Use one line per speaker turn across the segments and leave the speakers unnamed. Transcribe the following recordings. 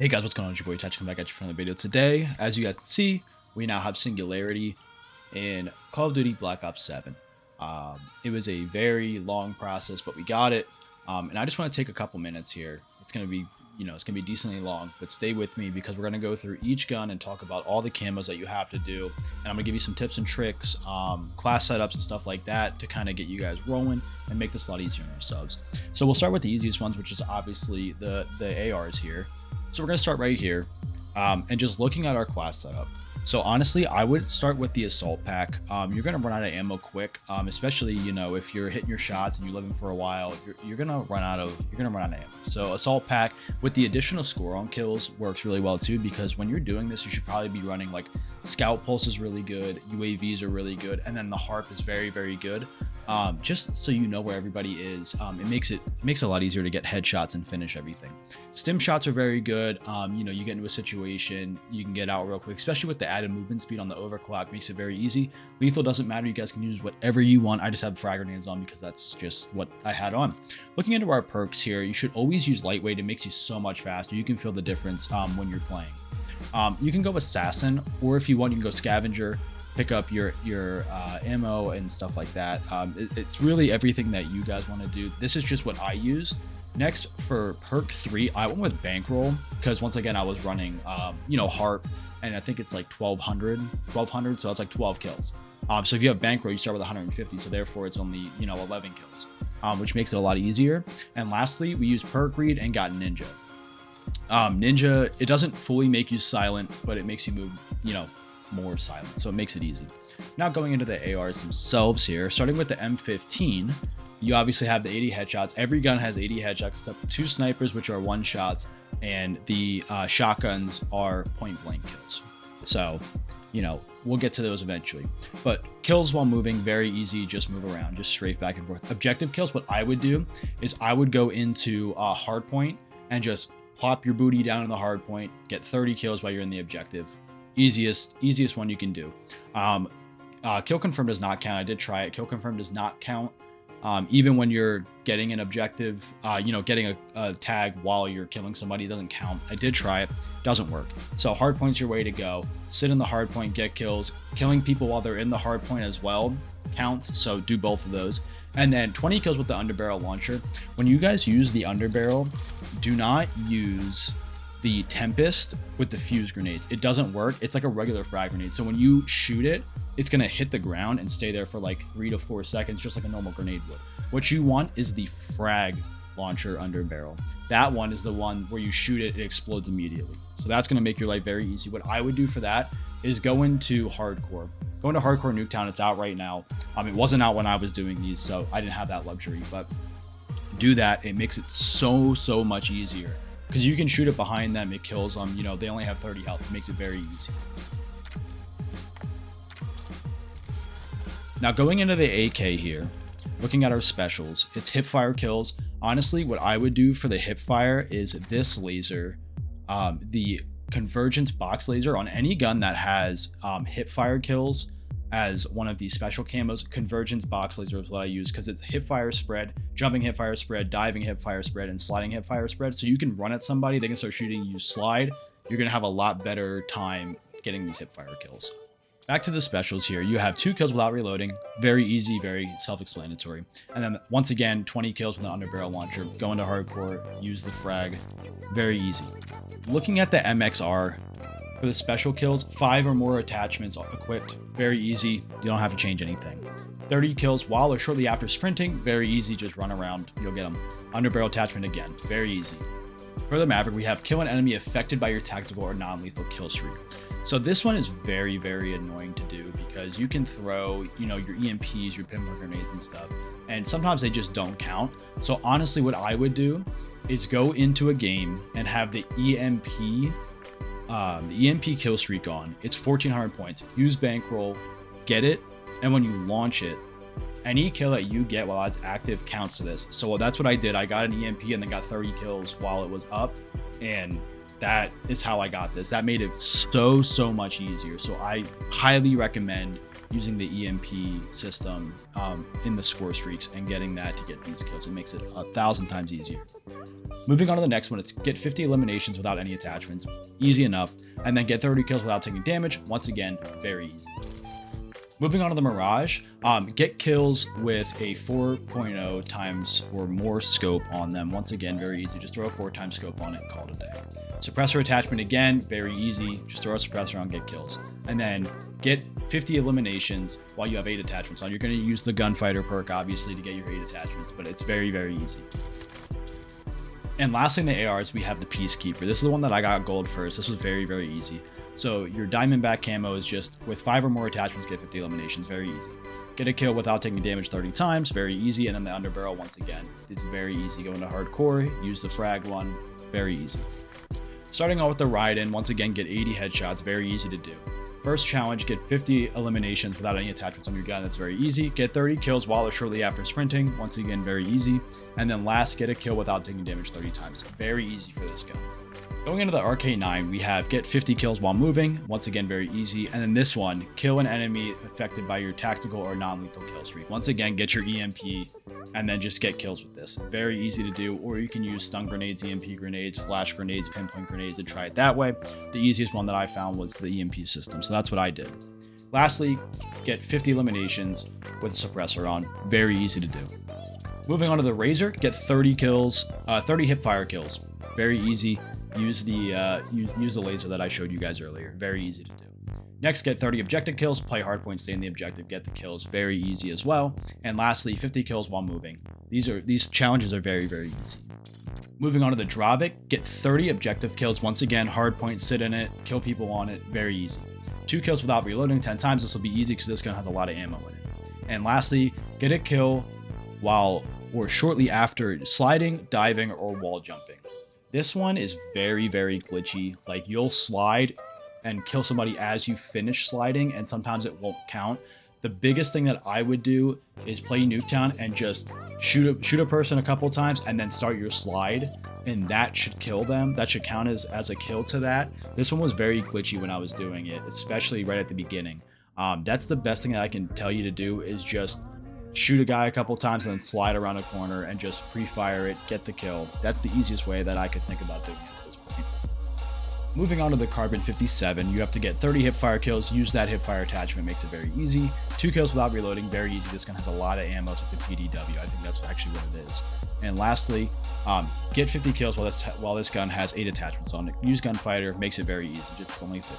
Hey guys, what's going on? It's your boy Touch, coming back at you for another video. Today, as you guys can see, we now have Singularity in Call of Duty Black Ops 7. It was a very long process, but we got it. And I just want to take a couple minutes here. It's going to be, it's going to be decently long, but stay with me because we're going to go through each gun and talk about all the camos that you have to do. And I'm going to give you some tips and tricks, class setups and stuff like that to kind of get you guys rolling and make this a lot easier on yourselves. So we'll start with the easiest ones, which is obviously the ARs here. So we're going to start right here and just looking at our class setup. So honestly, I would start with the assault pack. You're going to run out of ammo quick, especially, if you're hitting your shots and you're living for a while, you're going to run out of ammo. So assault pack with the additional score on kills works really well too, because when you're doing this, you should probably be running like scout pulse is really good. UAVs are really good. And then the harp is very, very good. Just so you know where everybody is. It makes it a lot easier to get headshots and finish everything. Stim shots are very good. You get into a situation, you can get out real quick, especially with the added movement speed on the overclock, makes it very easy. Lethal doesn't matter, you guys can use whatever you want. I just have frag grenades on because that's just what I had on. Looking into our perks here, you should always use lightweight. It makes you so much faster. You can feel the difference when you're playing. You can go assassin, or if you want, you can go scavenger. Pick up your ammo and stuff like that. It's really everything that you guys want to do. This is just what I used. Next, for perk 3, I went with bankroll because once again I was running harp, and I think it's like 1200, so it's like 12 kills. So if you have bankroll, you start with 150, so therefore it's only 11 kills, which makes it a lot easier. And lastly, we used perk read and got ninja. Ninja, it doesn't fully make you silent, but it makes you move more silent, so it makes it easy. Now going into the ARs themselves here, starting with the M15, you obviously have the 80 headshots. Every gun has 80 headshots except 2 snipers, which are 1 shots, and the shotguns are point blank kills. So we'll get to those eventually, but kills while moving, very easy. Just move around, just strafe back and forth. Objective kills, what I would do is I would go into hard point and just plop your booty down in the hard point, get 30 kills while you're in the objective. Easiest one you can do. Kill confirm does not count. I did try it. Kill confirm does not count. Even when you're getting an objective, getting a tag while you're killing somebody doesn't count. I did try it, doesn't work. So hard point's your way to go. Sit in the hard point, get kills. Killing people while they're in the hard point as well counts, so do both of those. And then 20 kills with the underbarrel launcher. When you guys use the underbarrel, do not use the Tempest with the fuse grenades. It doesn't work. It's like a regular frag grenade. So when you shoot it, it's going to hit the ground and stay there for like 3 to 4 seconds, just like a normal grenade would. What you want is the frag launcher under barrel. That one is the one where you shoot it, it explodes immediately. So that's going to make your life very easy. What I would do for that is go into hardcore. Go into hardcore Nuketown. It's out right now. It wasn't out when I was doing these, so I didn't have that luxury, but do that. It makes it so much easier, because you can shoot it behind them, it kills them. They only have 30 health. It makes it very easy. Now going into the AK here, looking at our specials, it's hipfire kills. Honestly, what I would do for the hipfire is this laser, the convergence box laser on any gun that has hipfire kills as one of these special camos. Convergence box laser is what I use because it's hipfire spread, jumping hipfire spread, diving hipfire spread, and sliding hipfire spread. So you can run at somebody, they can start shooting you, slide. You're going to have a lot better time getting these hipfire kills. Back to the specials here. You have 2 kills without reloading. Very easy, very self-explanatory. And then once again, 20 kills with the underbarrel launcher. Go into hardcore, use the frag. Very easy. Looking at the MXR, for the special kills, 5 or more attachments equipped. Very easy. You don't have to change anything. 30 kills while or shortly after sprinting. Very easy. Just run around. You'll get them. Underbarrel attachment again. Very easy. For the Maverick, we have kill an enemy affected by your tactical or non-lethal kill streak. So this one is very annoying to do because you can throw, your EMPs, your pinpoint grenades and stuff, and sometimes they just don't count. So honestly, what I would do is go into a game and have the EMP kill streak on. It's 1400 points. Use bankroll, get it, and when you launch it, any kill that you get while it's active counts to this. So that's what I did. I got an EMP and then got 30 kills while it was up, and that is how I got this. That made it so much easier. So I highly recommend using the EMP system in the score streaks and getting that to get these kills. It makes it 1,000 times easier. Moving on to the next one, it's get 50 eliminations without any attachments. Easy enough. And then get 30 kills without taking damage. Once again, very easy. Moving on to the Mirage, get kills with a 4.0 times or more scope on them. Once again, very easy. Just throw a 4 times scope on it and call it a day. Suppressor attachment, again, very easy. Just throw a suppressor on, get kills. And then get 50 eliminations while you have 8 attachments on. You're going to use the Gunfighter perk, obviously, to get your 8 attachments, but it's very, very easy. And lastly, in the ARs, we have the Peacekeeper. This is the one that I got gold first. This was very, very easy. So your Diamondback camo is just with 5 or more attachments, get 50 eliminations. Very easy. Get a kill without taking damage 30 times. Very easy. And then the underbarrel, once again, it's very easy. Go into hardcore, use the frag one. Very easy. Starting out with the ride-in, once again, get 80 headshots. Very easy to do. First challenge, get 50 eliminations without any attachments on your gun. That's very easy. Get 30 kills while or shortly after sprinting. Once again, very easy. And then last, get a kill without taking damage 30 times. Very easy for this gun. Going into the RK9, we have get 50 kills while moving. Once again, very easy. And then this one, kill an enemy affected by your tactical or non-lethal kill streak. Once again, get your EMP and then just get kills with this. Very easy to do. Or you can use stun grenades, EMP grenades, flash grenades, pinpoint grenades, and try it that way. The easiest one that I found was the EMP system. So that's what I did. Lastly, get 50 eliminations with a suppressor on. Very easy to do. Moving on to the Razor, get 30 kills, 30 hipfire kills. Very easy. Use the laser that I showed you guys earlier. Very easy to do. Next, get 30 objective kills. Play hardpoint, stay in the objective, get the kills. Very easy as well. And lastly, 50 kills while moving. These challenges are very, very easy. Moving on to the Dravik, get 30 objective kills. Once again, hardpoint, sit in it, kill people on it. Very easy. 2 kills without reloading 10 times. This will be easy because this gun has a lot of ammo in it. And lastly, get a kill while or shortly after sliding, diving, or wall jumping. This one is very, very glitchy. Like, you'll slide and kill somebody as you finish sliding, and sometimes it won't count. The biggest thing that I would do is play Nuketown and just shoot a person a couple times and then start your slide, and that should kill them. That should count as a kill to that. This one was very glitchy when I was doing it, especially right at the beginning. That's the best thing that I can tell you to do, is just shoot a guy a couple times and then slide around a corner and just pre-fire it, get the kill. That's the easiest way that I could think about doing it at this point. Moving on to the Carbon 57, you have to get 30 hipfire kills. Use that hipfire attachment, makes it very easy. 2 kills without reloading, very easy. This gun has a lot of ammo, it's like the PDW. I think that's actually what it is. And lastly, get 50 kills while this gun has 8 attachments on it. Use Gunfighter, makes it very easy, just only 50.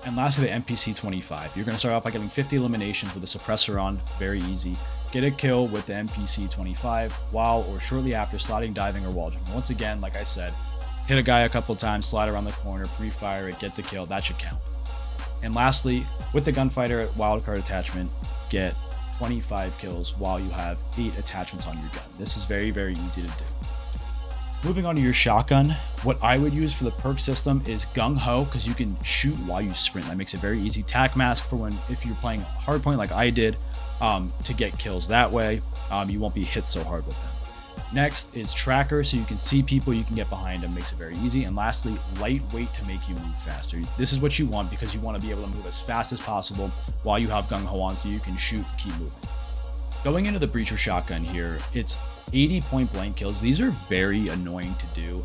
And lastly, the MPC-25. You're going to start off by getting 50 eliminations with a suppressor on, very easy. Get a kill with the MPC-25 while or shortly after sliding, diving, or wall jumping. Once again, like I said, hit a guy a couple times, slide around the corner, pre-fire it, get the kill. That should count. And lastly, with the Gunfighter wildcard attachment, get 25 kills while you have 8 attachments on your gun. This is very, very easy to do. Moving on to your shotgun, what I would use for the perk system is Gung Ho, because you can shoot while you sprint. That makes it very easy. Tac Mask for if you're playing hardpoint like I did, to get kills that way. You won't be hit so hard with them. Next is Tracker, so you can see people, you can get behind them, makes it very easy. And lastly, Lightweight to make you move faster. This is what you want because you want to be able to move as fast as possible while you have Gung Ho on, so you can shoot, keep moving. Going into the Breacher shotgun here, it's 80 point blank kills. These are very annoying to do.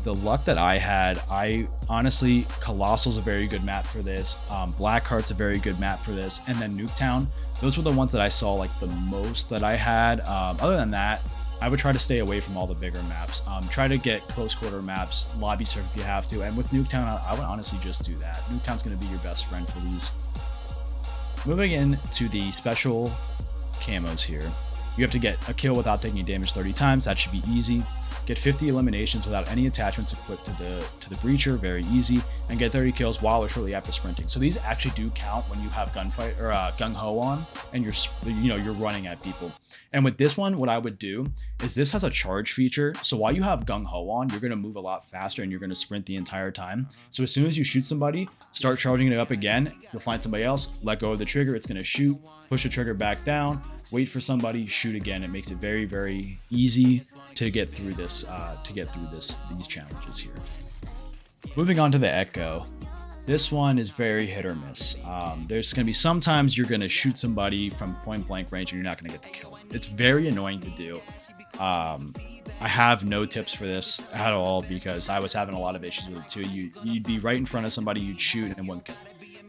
The luck that I had, honestly, Colossal's a very good map for this. Blackheart's a very good map for this. And then Nuketown, those were the ones that I saw like the most that I had. Other than that, I would try to stay away from all the bigger maps. Try to get close quarter maps, lobby serve if you have to. And with Nuketown, I would honestly just do that. Nuketown's going to be your best friend for these. Moving into the special camos here. You have to get a kill without taking damage 30 times. That should be easy. Get 50 eliminations without any attachments equipped to the breacher. Very easy. And get 30 kills while or shortly after sprinting. So these actually do count when you have gunfight or Gung Ho on and you're running at people. And with this one, what I would do is this has a charge feature. So while you have Gung Ho on, you're going to move a lot faster and you're going to sprint the entire time. So as soon as you shoot somebody, start charging it up again. You'll find somebody else, let go of the trigger. It's going to shoot, push the trigger back down, wait for somebody, shoot again. It makes it very, very easy to get through this, these challenges here. Moving on to the Echo. This one is very hit or miss. There's going to be sometimes you're going to shoot somebody from point blank range and you're not going to get the kill. It's very annoying to do. I have no tips for this at all because I was having a lot of issues with it too. You'd be right in front of somebody, you'd shoot and wouldn't kill.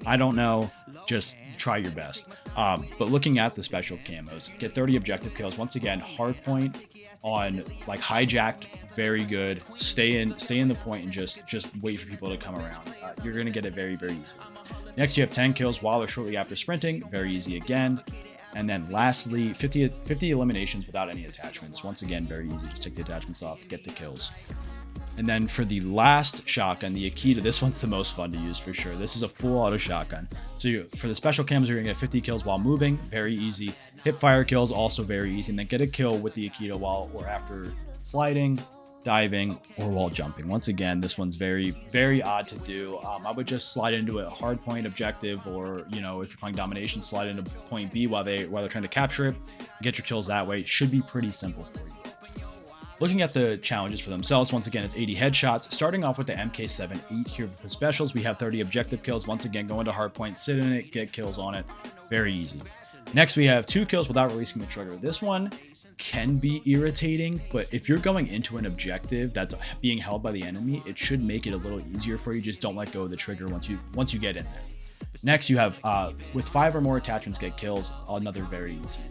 I don't know, just try your best. But looking at the special camos, get 30 objective kills. Once again, hard point on like hijacked, very good. Stay in the point and just wait for people to come around. You're gonna get it very, very easy. Next, you have 10 kills while or shortly after sprinting, very easy again. And then lastly, 50 eliminations without any attachments. Once again, very easy. Just take the attachments off, get the kills. And then for the last shotgun, the Akita, this one's the most fun to use for sure. This is a full auto shotgun. So for the special cams, you're gonna get 50 kills while moving, very easy. Hip fire kills, also very easy. And then get a kill with the Akita while or after sliding, diving, or while jumping. Once again, this one's very, very odd to do. I would just slide into a hard point objective, or if you're playing domination, slide into point B while they're trying to capture it. Get your kills that way. Should be pretty simple for you. Looking at the challenges for themselves, once again, it's 80 headshots. Starting off with the MK7-8 here with the specials, we have 30 objective kills. Once again, go into hard point, sit in it, get kills on it. Very easy. Next, we have 2 kills without releasing the trigger. This one can be irritating, but if you're going into an objective that's being held by the enemy, it should make it a little easier for you. Just don't let go of the trigger once you get in there. Next, you have with 5 or more attachments, get kills. Another very easy.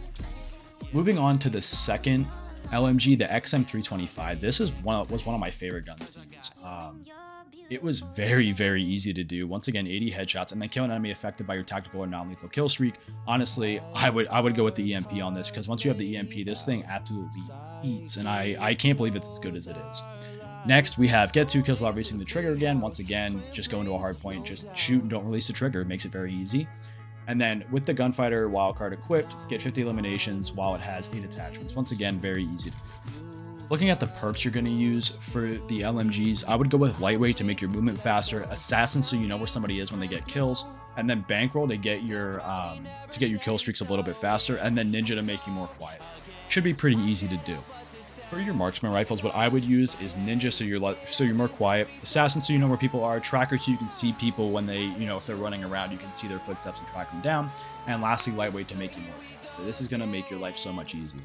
Moving on to the second LMG, the XM325. This was one of my favorite guns to use. It was very, very easy to do. Once again, 80 headshots and then kill an enemy affected by your tactical or non-lethal kill streak. Honestly, I would go with the EMP on this, because once you have the EMP, this thing absolutely eats, and I can't believe it's as good as it is. Next, we have get 2 kills without releasing the trigger again. Once again, just go into a hard point, just shoot and don't release the trigger. It makes it very easy. And then with the gunfighter wildcard equipped, get 50 eliminations while it has 8 attachments. Once again, very easy to do. Looking at the perks you're going to use for the LMGs, I would go with lightweight to make your movement faster, assassin so you know where somebody is when they get kills, and then bankroll to get your kill streaks a little bit faster, and then ninja to make you more quiet. Should be pretty easy to do. For your marksman rifles, what I would use is ninja so you're more quiet, assassin so you know where people are, tracker so you can see people when they if they're running around, you can see their footsteps and track them down, and lastly lightweight to make you more fast. This is going to make your life so much easier.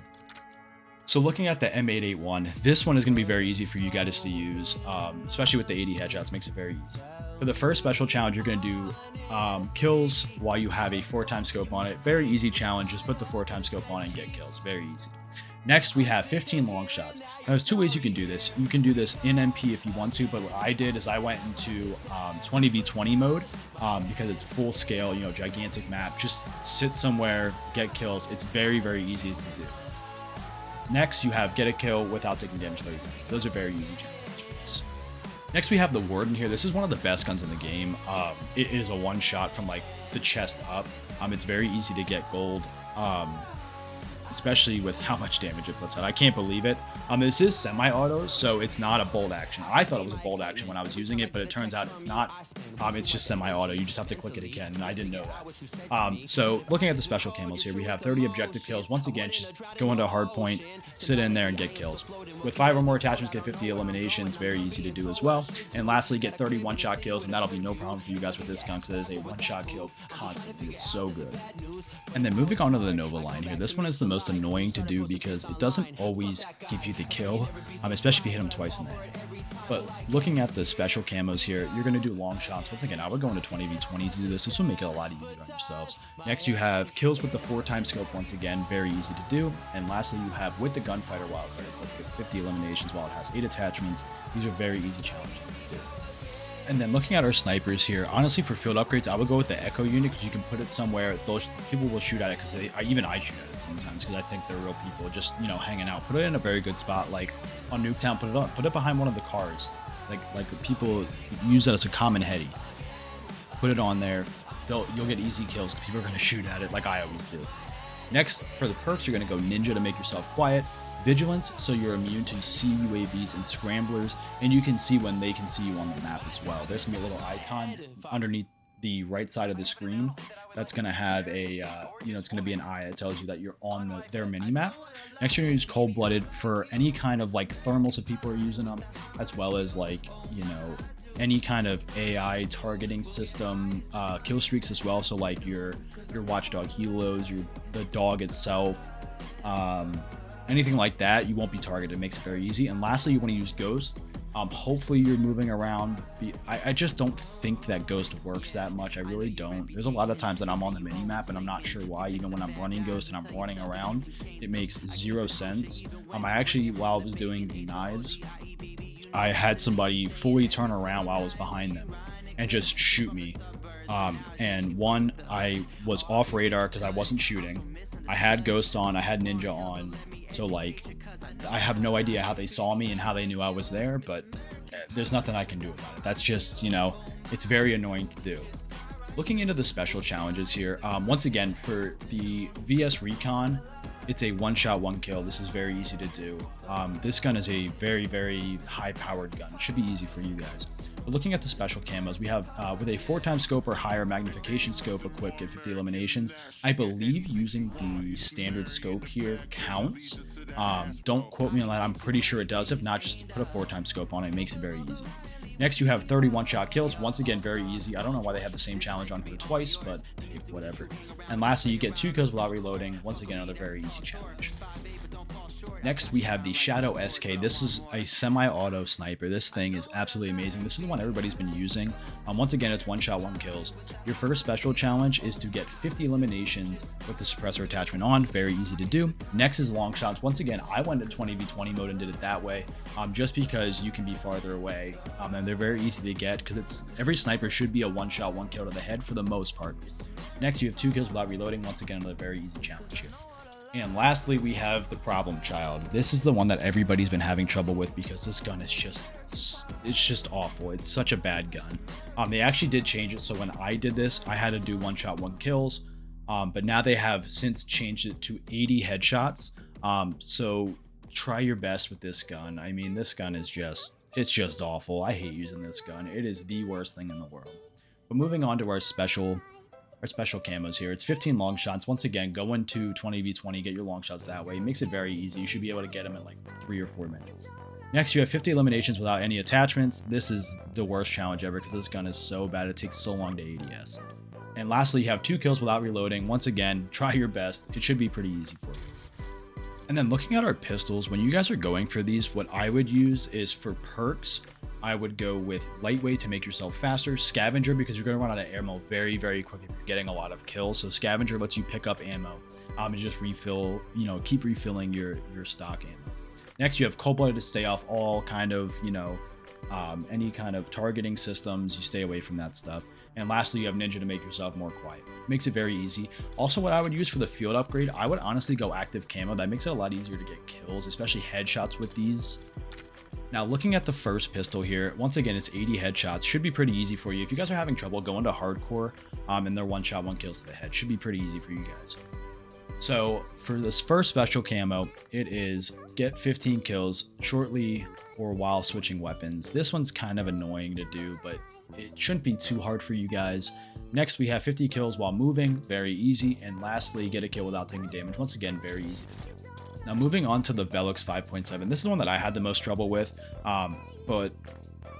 So looking at the M881, this one is going to be very easy for you guys to use, especially with the 80 headshots, makes it very easy. For the first special challenge, you're going to do kills while you have a 4x scope on it. Very easy challenge, just put the 4x scope on and get kills, very easy. Next, we have 15 long shots. Now, there's 2 ways you can do this. You can do this in MP if you want to, but what I did is I went into 20v20 mode because it's full scale, gigantic map. Just sit somewhere, get kills. It's very, very easy to do. Next, you have get a kill without taking damage 30 times. Those are very easy challenges for this. Next, we have the Warden here. This is one of the best guns in the game. It is a one-shot from like the chest up. It's very easy to get gold, especially with how much damage it puts out. I can't believe it. This is semi-auto, so it's not a bolt action. I thought it was a bolt action when I was using it, but it turns out it's not. It's just semi-auto. You just have to click it again, and I didn't know that. So looking at the special camos here, we have 30 objective kills. Once again, just go into a hard point, sit in there, and get kills. With 5 or more attachments, get 50 eliminations. Very easy to do as well. And lastly, get 30 one-shot kills, and that'll be no problem for you guys with this gun because it is a one-shot kill constantly. It's so good. And then moving on to the Nova line here, this one is the most annoying to do because it doesn't always give you the kill, especially if you hit them twice in the head. But looking at the special camos here, you're going to do long shots. Once again, I would go into 20v20 to do this. This will make it a lot easier on yourselves. Next, you have kills with the 4x scope. Once again, very easy to do. And lastly, you have with the gunfighter wildcard with 50 eliminations while it has 8 attachments. These are very easy challenges to do. And then looking at our snipers here, honestly, for field upgrades, I would go with the Echo unit because you can put it somewhere. People will shoot at it because even I shoot at it sometimes because I think they're real people just hanging out. Put it in a very good spot, like on Nuketown. Put it behind one of the cars, like people use that as a common heady. Put it on there. You'll get easy kills because people are going to shoot at it like I always do. Next, for the perks, you're going to go Ninja to make yourself quiet. Vigilance, so you're immune to CUAVs and scramblers, and you can see when they can see you on the map as well. There's gonna be a little icon underneath the right side of the screen that's gonna have a, it's gonna be an eye that tells you that you're on their mini map. Next, you're gonna use Cold-Blooded for any kind of like thermals if people are using them, as well as like any kind of AI targeting system kill streaks as well. So like your Watchdog helos, the dog itself. anything like that, you won't be targeted. It makes it very easy. And lastly, you want to use Ghost. Hopefully you're moving around. I just don't think that Ghost works that much. I really don't. There's a lot of times that I'm on the mini map and I'm not sure why. Even when I'm running Ghost and I'm running around, it makes zero sense. I actually, while I was doing the knives, I had somebody fully turn around while I was behind them and just shoot me. And one, I was off radar because I wasn't shooting. I had Ghost on, I had Ninja on, so like I have no idea how they saw me and how they knew I was there, but there's nothing I can do about it. That's just, you know, it's very annoying to do. Looking into the special challenges here, once again, for the VS Recon, it's a one-shot, one-kill. This is very easy to do. This gun is a very, very high-powered gun. It should be easy for you guys. But looking at the special camos, we have with a 4x scope or higher magnification scope equipped, get 50 eliminations. I believe using the standard scope here counts. Don't quote me on that. I'm pretty sure it does. If not, just put a 4x scope on it. It makes it very easy. Next, you have 31 shot kills. Once again, very easy. I don't know why they have the same challenge on here twice, but whatever. And lastly, you get 2 kills without reloading. Once again, another very easy challenge. Next, we have the Shadow SK. This is a semi-auto sniper. This thing is absolutely amazing. This is the one everybody's been using. Once again, it's one shot, one kills. Your first special challenge is to get 50 eliminations with the suppressor attachment on. Very easy to do. Next is long shots. Once again, I went to 20v20 mode and did it that way, just because you can be farther away, and they're very easy to get because it's every sniper should be a one shot, one kill to the head for the most part. Next, you have 2 kills without reloading. Once again, another very easy challenge here. And lastly, we have the problem child. This is the one that everybody's been having trouble with because this gun is just awful. It's such a bad gun. They actually did change it, so when I did this, I had to do one shot, one kills. But now they have since changed it to 80 headshots. So try your best with this gun. I mean, this gun is it's just awful. I hate using this gun. It is the worst thing in the world. But moving on to our special camos here. It's 15 long shots. Once again, go into 20v20, get your long shots that way. It makes it very easy. You should be able to get them in like 3 or 4 minutes. Next, you have 50 eliminations without any attachments. This is the worst challenge ever because this gun is so bad. It takes so long to ADS. And lastly, you have 2 kills without reloading. Once again, try your best. It should be pretty easy for you. And then looking at our pistols, when you guys are going for these, what I would use is for perks, I would go with lightweight to make yourself faster, scavenger because you're going to run out of ammo very, very quick if you're getting a lot of kills. So scavenger lets you pick up ammo and just refill, keep refilling your stock ammo. Next, you have cold-blooded to stay off all kind of, any kind of targeting systems. You stay away from that stuff. And lastly, you have ninja to make yourself more quiet. Makes it very easy. Also, what I would use for the field upgrade, I would honestly go active camo. That makes it a lot easier to get kills, especially headshots with these. Now, looking at the first pistol here, once again, it's 80 headshots. Should be pretty easy for you. If you guys are having trouble, go into hardcore, and they're one shot, one kills to the head. Should be pretty easy for you guys. So for this first special camo, it is get 15 kills shortly or while switching weapons. This one's kind of annoying to do, but it shouldn't be too hard for you guys. Next, we have 50 kills while moving. Very easy. And lastly, get a kill without taking damage. Once again, very easy to do. Now moving on to the Velux 5.7, this is the one that I had the most trouble with, but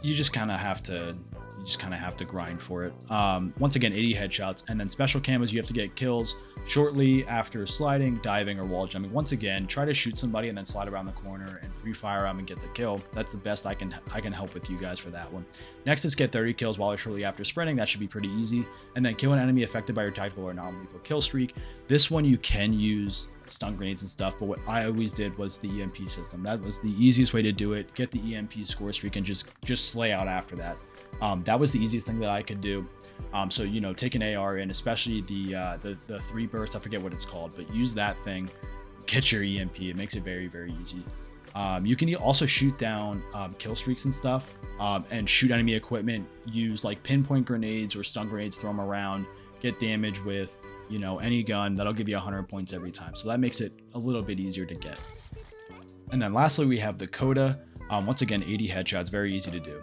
you just kind of have to grind for it. Once again, 80 headshots, and then special camos, you have to get kills shortly after sliding, diving, or wall jumping. Once again, try to shoot somebody and then slide around the corner and refire them and get the kill. That's the best I can help with you guys for that one. Next is get 30 kills while or shortly after sprinting. That should be pretty easy. And then kill an enemy affected by your tactical or non-lethal kill streak. This one you can use stun grenades and stuff, but what I always did was the EMP system. That was the easiest way to do it. Get the EMP score streak and just slay out after that. That was the easiest thing that I could do. So take an AR in, especially the 3 bursts. I forget what it's called, but use that thing. Get your EMP. It makes it very, very easy. You can also shoot down kill streaks and stuff, and shoot enemy equipment. Use like pinpoint grenades or stun grenades. Throw them around. Get damage with any gun. That'll give you 100 points every time. So that makes it a little bit easier to get. And then lastly, we have the Coda. Once again, 80 headshots. Very easy to do.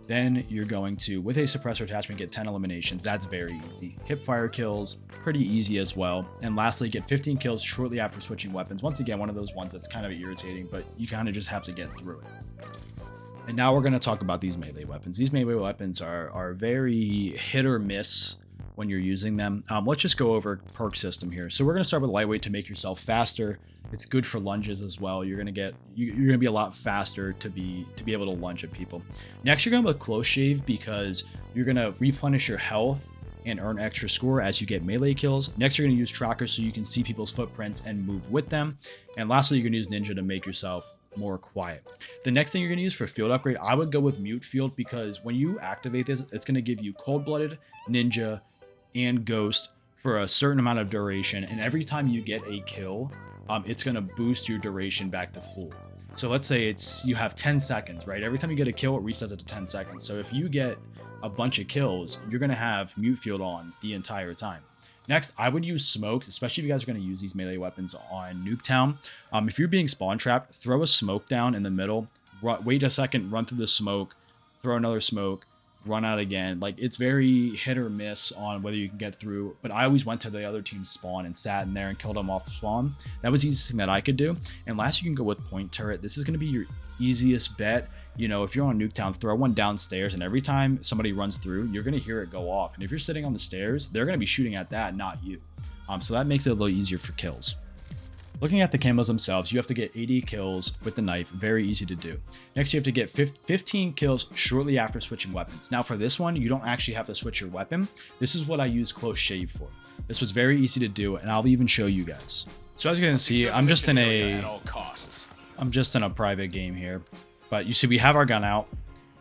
Then you're going to, with a suppressor attachment, get 10 eliminations. That's very easy. Hip fire kills, pretty easy as well. And lastly, get 15 kills shortly after switching weapons. Once again, one of those ones that's kind of irritating, but you kind of just have to get through it. And now we're going to talk about these melee weapons. These melee weapons are very hit or miss. when you're using them. Let's just go over perk system here. So we're going to start with lightweight to make yourself faster. It's good for lunges as well. You're going to be a lot faster to be able to lunge at people. Next, you're going to have a close shave because you're going to replenish your health and earn extra score as you get melee kills. Next, you're going to use trackers so you can see people's footprints and move with them. And lastly, you're going to use ninja to make yourself more quiet. The next thing you're going to use for field upgrade, I would go with mute field, because when you activate this, it's going to give you cold-blooded, ninja, and ghost for a certain amount of duration. And every time you get a kill, it's going to boost your duration back to full. So let's say you have 10 seconds, right? Every time you get a kill, it resets it to 10 seconds. So if you get a bunch of kills, you're going to have mute field on the entire time. Next, I would use smokes, especially if you guys are going to use these melee weapons on Nuketown. If you're being spawn trapped, throw a smoke down in the middle, wait a second, run through the smoke, throw another smoke, run out again. Like, it's very hit or miss on whether you can get through, but I always went to the other team's spawn and sat in there and killed them off spawn. That was the easiest thing that I could do. And last, you can go with point turret. This is going to be your easiest bet. You know, if you're on Nuketown, throw one downstairs, and every time somebody runs through, you're going to hear it go off. And if you're sitting on the stairs, they're going to be shooting at that, not you. So that makes it a little easier for kills. Looking at the camos themselves, you have to get 80 kills with the knife. Very easy to do. Next, you have to get 15 kills shortly after switching weapons. Now, for this one, you don't actually have to switch your weapon. This is what I use close shave for. This was very easy to do, and I'll even show you guys. So as you can see, I'm just in a private game here. But you see, we have our gun out,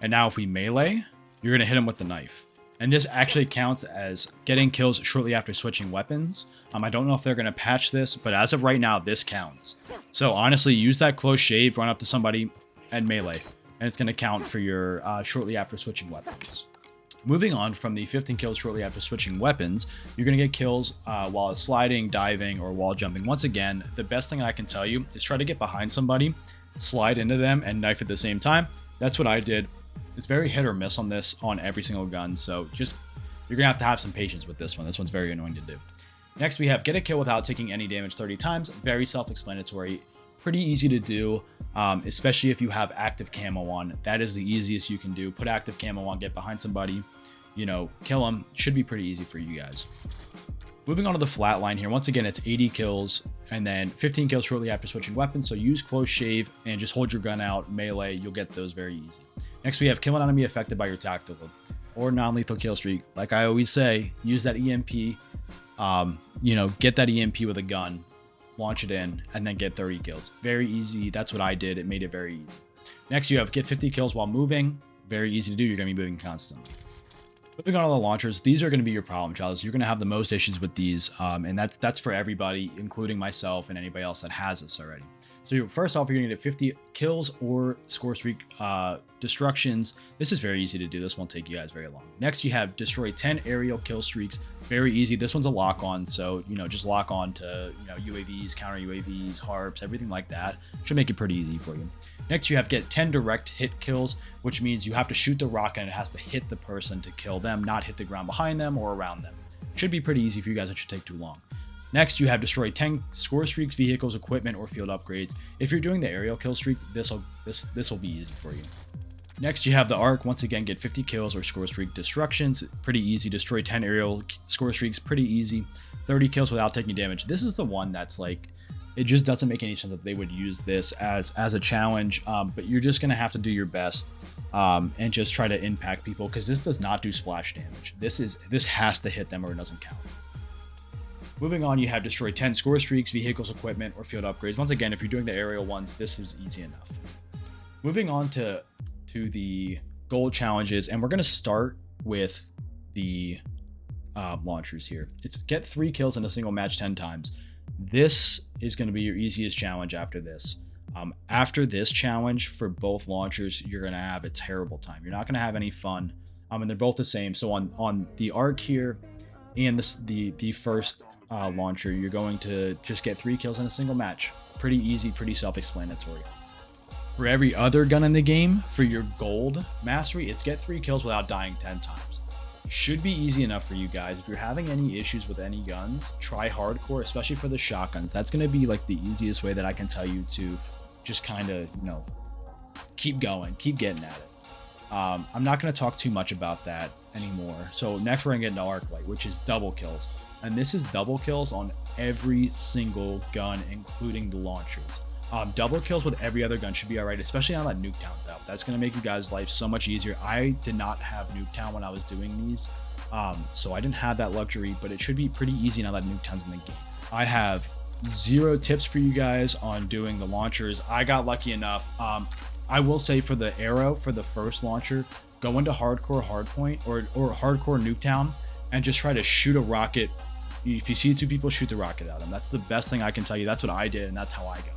and now if we melee, you're going to hit him with the knife. And this actually counts as getting kills shortly after switching weapons. I don't know if they're going to patch this, but as of right now, this counts. So honestly, use that close shave, run up to somebody, and melee. And it's going to count for your shortly after switching weapons. Moving on from the 15 kills shortly after switching weapons, you're going to get kills while sliding, diving, or wall jumping. Once again, the best thing I can tell you is try to get behind somebody, slide into them, and knife at the same time. That's what I did. It's very hit or miss on this on every single gun, so you're gonna have to have some patience with this one. This one's very annoying to do. Next, we have get a kill without taking any damage 30 times. Very self-explanatory, pretty easy to do, especially if you have active camo on. That is the easiest you can do. Put active camo on, get behind somebody, you know, kill them. Should be pretty easy for you guys. Moving on to the flat line here, once again, it's 80 kills and then 15 kills shortly after switching weapons. So use close shave and just hold your gun out, melee, you'll get those very easy. Next, we have kill an enemy affected by your tactical or non-lethal kill streak. Like I always say, use that EMP, you know, get that EMP with a gun, launch it in, and then get 30 kills. Very easy. That's what I did. It made it very easy. Next, you have get 50 kills while moving. Very easy to do. You're going to be moving constantly. Moving on to the launchers, these are going to be your problem childs. You're going to have the most issues with these, and that's for everybody, including myself and anybody else that has this already. So first off, you're going to get 50 kills or score streak destructions. This is very easy to do. This won't take you guys very long. Next, you have destroy 10 aerial kill streaks. Very easy. This one's a lock on, so you know, just lock on to UAVs, counter UAVs, harps, everything like that. Should make it pretty easy for you. Next, you have get 10 direct hit kills, which means you have to shoot the rocket and it has to hit the person to kill them, not hit the ground behind them or around them. Should be pretty easy for you guys. It should take too long. Next, you have destroy 10 score streaks, vehicles, equipment, or field upgrades. If you're doing the aerial kill streaks, this will be easy for you. Next, you have the arc. Once again, get 50 kills or score streak destructions. Pretty easy. Destroy 10 aerial score streaks. Pretty easy. 30 kills without taking damage. This is the one that's like, it just doesn't make any sense that they would use this as a challenge, but you're just going to have to do your best and just try to impact people, because this does not do splash damage. This has to hit them or it doesn't count. Moving on, you have destroy 10 score streaks, vehicles, equipment, or field upgrades. Once again, if you're doing the aerial ones, this is easy enough. Moving on to the gold challenges, and we're going to start with the launchers here. It's get 3 kills in a single match 10 times. This is going to be your easiest challenge after this. After this challenge for both launchers, you're going to have a terrible time. You're not going to have any fun. And they're both the same. So on the arc here and the first launcher, you're going to just get 3 kills in a single match. Pretty easy, pretty self-explanatory. For every other gun in the game, for your gold mastery, it's get 3 kills without dying 10 times. Should be easy enough for you guys. If you're having any issues with any guns, try hardcore, especially for the shotguns. That's going to be like the easiest way that I can tell you to just kind of, you know, keep going, keep getting at it. I'm not going to talk too much about that anymore. So next we're going to get into arc light, which is double kills. And this is double kills on every single gun, including the launchers. Double kills with every other gun should be all right, especially now that Nuketown's out. That's going to make you guys' life so much easier. I did not have Nuketown when I was doing these, so I didn't have that luxury, but it should be pretty easy now that Nuketown's in the game. I have 0 tips for you guys on doing the launchers. I got lucky enough. I will say for the arrow, for the first launcher, go into hardcore hardpoint or hardcore Nuketown and just try to shoot a rocket. If you see 2 people, shoot the rocket at them. That's the best thing I can tell you. That's what I did, and that's how I got it.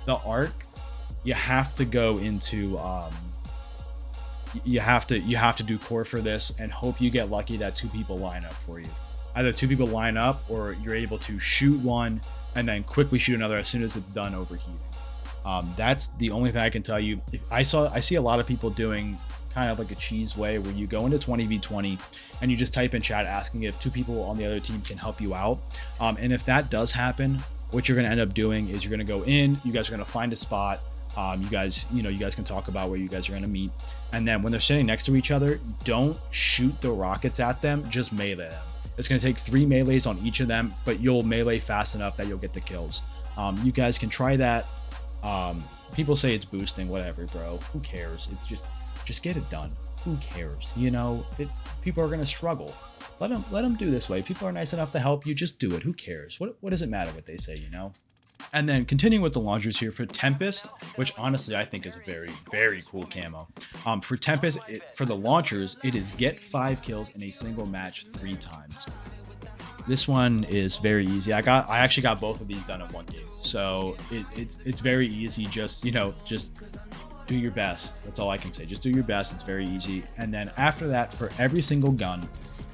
The arc, you have to go into you have to do core for this and hope you get lucky that 2 people line up for you. Either 2 people line up or you're able to shoot one and then quickly shoot another as soon as it's done overheating. That's the only thing I can tell you. I see a lot of people doing kind of like a cheese way where you go into 20v20 and you just type in chat asking if 2 people on the other team can help you out. And if that does happen, what you're going to end up doing is you're going to go in, you guys are going to find a spot. You guys can talk about where you guys are going to meet. And then when they're sitting next to each other, don't shoot the rockets at them, just melee them. It's going to take 3 melees on each of them, but you'll melee fast enough that you'll get the kills. You guys can try that. People say it's boosting, whatever, bro. Who cares? It's just get it done. Who cares? You know, people are going to struggle. Let them do this way. People are nice enough to help you. Just do it. Who cares? What does it matter what they say, you know? And then continuing with the launchers here for Tempest, which honestly I think is a very, very cool camo. For Tempest, for the launchers, it is get 5 kills in a single match 3 times. This one is very easy. I actually got both of these done in 1 game. So it's very easy. Just do your best. That's all I can say. Just do your best. It's very easy. And then after that, for every single gun,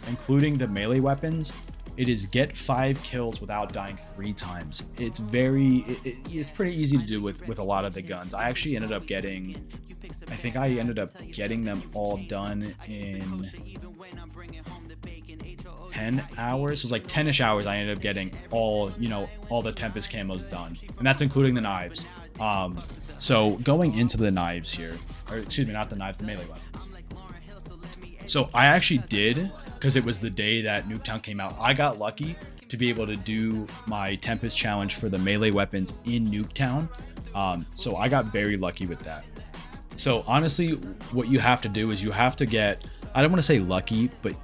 including the melee weapons, it is get 5 kills without dying 3 times. It's it's pretty easy to do with a lot of the guns. I actually ended up getting, I think I ended up getting them all done in 10 hours. It was like 10ish hours. I ended up getting all the Tempest camos done, and that's including the knives. So going into the knives here, or excuse me, not the knives, the melee weapons. So I actually did, because it was the day that Nuketown came out, I got lucky to be able to do my Tempest challenge for the melee weapons in Nuketown. So I got very lucky with that. So honestly, what you have to do is you have to get, I don't want to say lucky, but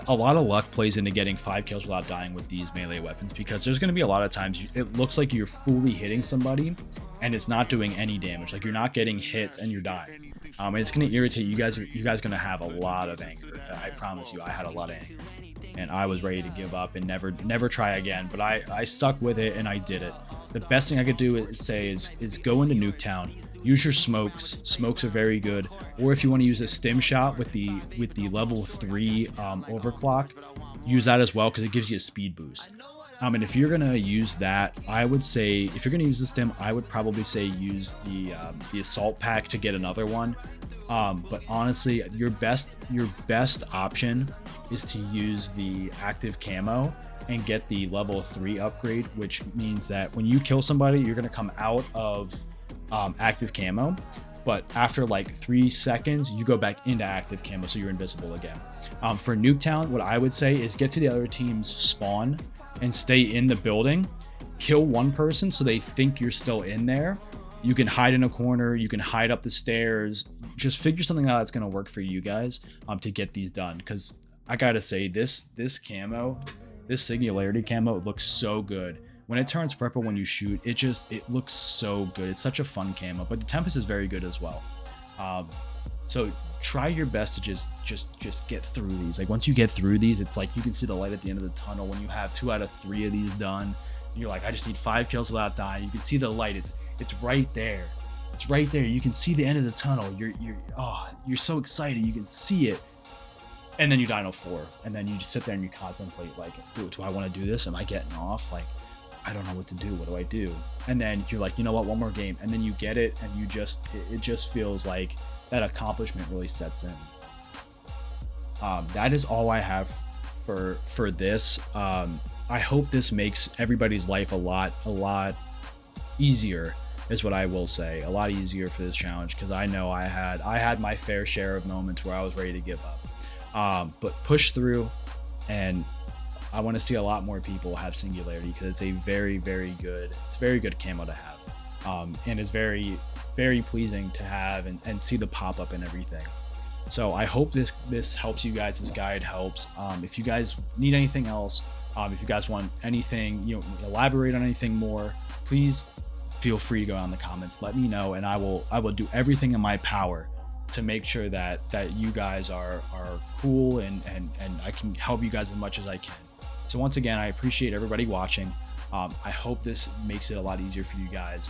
a lot of luck plays into getting 5 kills without dying with these melee weapons, because there's going to be a lot of times it looks like you're fully hitting somebody and it's not doing any damage. Like you're not getting hits and you're dying. And it's going to irritate you guys. You guys are going to have a lot of anger. I promise you, I had a lot of anger and I was ready to give up and never try again. But I stuck with it and I did it. The best thing I could do is go into Nuketown. Use your smokes. Smokes are very good. Or if you want to use a stim shot with the level 3 overclock, use that as well, because it gives you a speed boost. And if you're gonna use that, I would say, if you're gonna use the stim, I would probably say use the assault pack to get another one. But honestly, your best option is to use the active camo and get the level 3 upgrade, which means that when you kill somebody, you're gonna come out of active camo, but after like 3 seconds you go back into active camo, so you're invisible again. For Nuketown, what I would say is get to the other team's spawn and stay in the building, kill one person so they think you're still in there. You can hide in a corner, you can hide up the stairs, just figure something out that's going to work for you guys to get these done. Because I gotta say, this camo, this Singularity camo, it looks so good. When it turns purple when you shoot, it looks so good. It's such a fun camo, but the Tempest is very good as well. So try your best to just get through these. Like once you get through these, it's like you can see the light at the end of the tunnel when you have 2 out of 3 of these done. And you're like, I just need 5 kills without dying. You can see the light. It's right there. It's right there. You can see the end of the tunnel. You're so excited. You can see it. And then you die in 4. And then you just sit there and you contemplate, like, do I want to do this? Am I getting off? Like, I don't know what to do. What do I do? And then you're like, you know what? One more game. And then you get it, and it just feels like that accomplishment really sets in. That is all I have for this. I hope this makes everybody's life a lot easier. is what I will say. A lot easier for this challenge, because I know I had my fair share of moments where I was ready to give up. But push through, and I want to see a lot more people have Singularity, because it's a very good camo to have, and it's very pleasing to have and see the pop up and everything. So I hope this helps you guys. This guide helps. If you guys need anything else, if you guys want anything, elaborate on anything more, please feel free to go down in the comments. Let me know, and I will do everything in my power to make sure that you guys are cool, and I can help you guys as much as I can. So once again, I appreciate everybody watching. I hope this makes it a lot easier for you guys.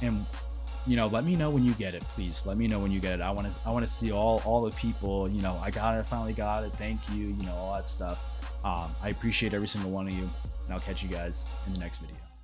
And let me know when you get it. Please let me know when you get it. I want to see all the people. I got it. I finally got it. Thank you. All that stuff. I appreciate every single one of you, and I'll catch you guys in the next video.